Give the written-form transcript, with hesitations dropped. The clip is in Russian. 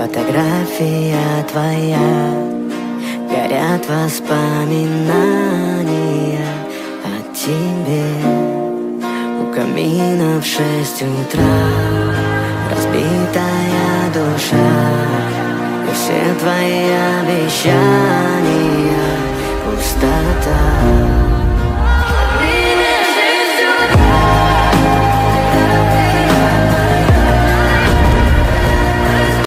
Фотография твоя, горят воспоминания о тебе. У камина в 6 утра разбитая душа, и все твои обещания пустота.